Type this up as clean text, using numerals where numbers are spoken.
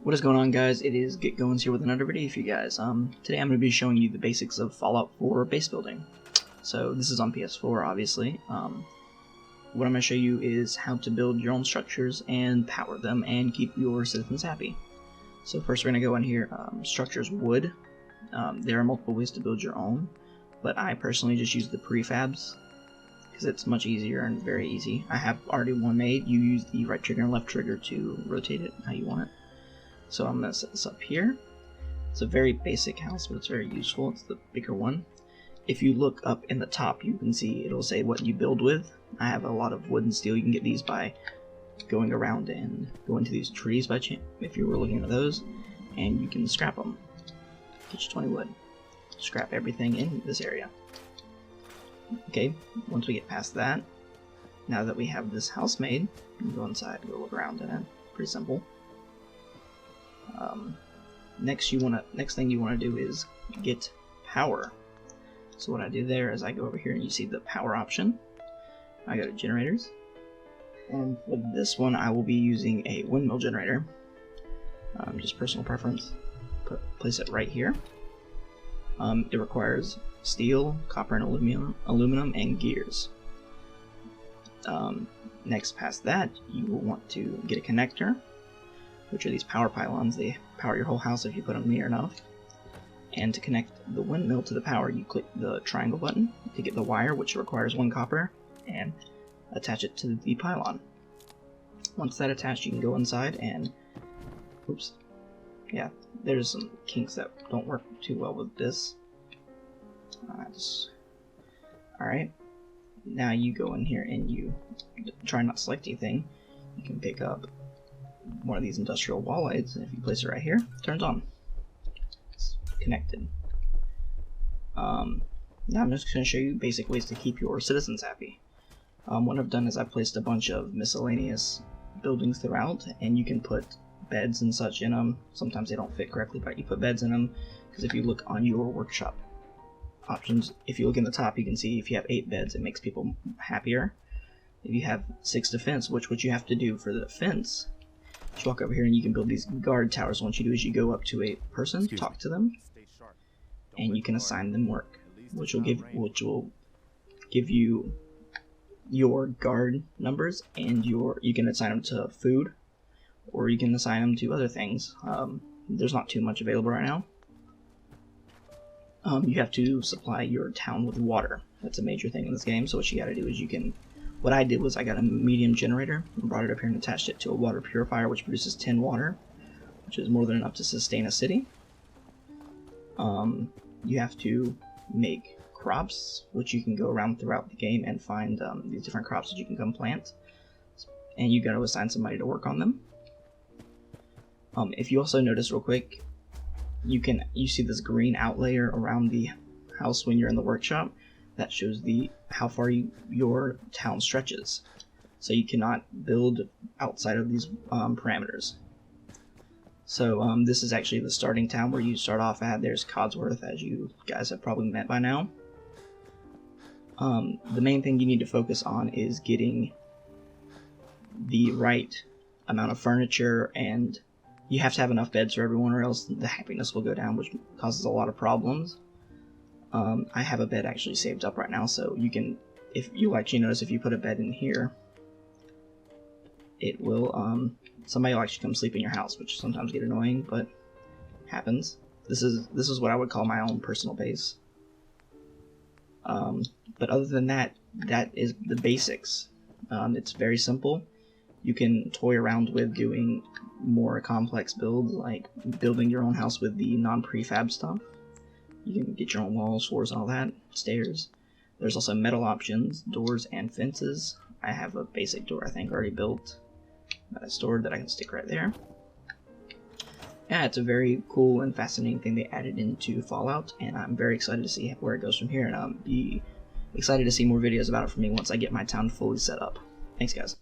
What is going on, guys? It is GetGoins here with another video for you guys. Today I'm going to be showing you the basics of Fallout 4 base building. So this is on PS4, obviously. What I'm going to show you is how to build your own structures and power them and keep your citizens happy. So first we're going to go in here, structures wood. There are multiple ways to build your own, but I personally just use the prefabs because it's much easier and very easy. I have already one made. You use the right trigger and left trigger to rotate it how you want it. So I'm going to set this up here. It's a very basic house, but it's very useful. It's the bigger one. If you look up in the top, you can see it'll say what you build with. I have a lot of wood and steel. You can get these by going around and going to these trees by chance, if you were looking at those, and you can scrap them. Get you 20 wood. Scrap everything in this area. Okay, once we get past that, now that we have this house made, you can go inside and go look around in it. Pretty simple. Next thing you want to do is get power. So what I do there is I go over here and you see the power option. I go to generators, and for this one I will be using a windmill generator. Just personal preference. Place it right here. It requires steel, copper, and aluminum, and gears. Next, past that, you will want to get a connector, which are these power pylons. They power your whole house if you put them near enough. And to connect the windmill to the power, you click the triangle button to get the wire, which requires 1 copper, and attach it to the pylon. Once that's attached, you can go inside and... oops. Yeah, there's some kinks that don't work too well with this. Alright. Now you go in here and you try not to select anything. You can pick up one of these industrial wall lights, and if you place it right here, it turns on. It's connected. Now I'm just going to show you basic ways to keep your citizens happy. What I've done is I've placed a bunch of miscellaneous buildings throughout, and you can put beds and such in them. Sometimes they don't fit correctly, but you put beds in them, because if you look on your workshop options, if you look in the top, you can see if you have 8 beds, it makes people happier. If you have 6 defense, which what you have to do for the defense, you walk over here and you can build these guard towers. What you do is you go up to a person, talk to them, and you can assign them work, which will give you your guard numbers, and you can assign them to food, or you can assign them to other things. There's not too much available right now. You have to supply your town with water. That's a major thing in this game. So what you got to do is what I did was I got a medium generator and brought it up here and attached it to a water purifier, which produces 10 water, which is more than enough to sustain a city. You have to make crops, which you can go around throughout the game and find these different crops that you can come plant, and you got to assign somebody to work on them. If you also notice real quick, you see this green outlayer around the house when you're in the workshop. That shows how far your town stretches. So you cannot build outside of these parameters. So this is actually the starting town where you start off at. There's Codsworth, as you guys have probably met by now. The main thing you need to focus on is getting the right amount of furniture, and you have to have enough beds for everyone, or else the happiness will go down, which causes a lot of problems. I have a bed actually saved up right now, so you can, if you actually notice, if you put a bed in here, it will, somebody will actually come sleep in your house, which sometimes get annoying, but happens. This is what I would call my own personal base. But other than that, that is the basics. It's very simple. You can toy around with doing more complex builds, like building your own house with the non-prefab stuff. You can get your own walls, floors, and all that, stairs. There's also metal options, doors, and fences. I have a basic door, I think, already built that I stored that I can stick right there. Yeah, it's a very cool and fascinating thing they added into Fallout, and I'm very excited to see where it goes from here, and I'll be excited to see more videos about it from me once I get my town fully set up. Thanks, guys.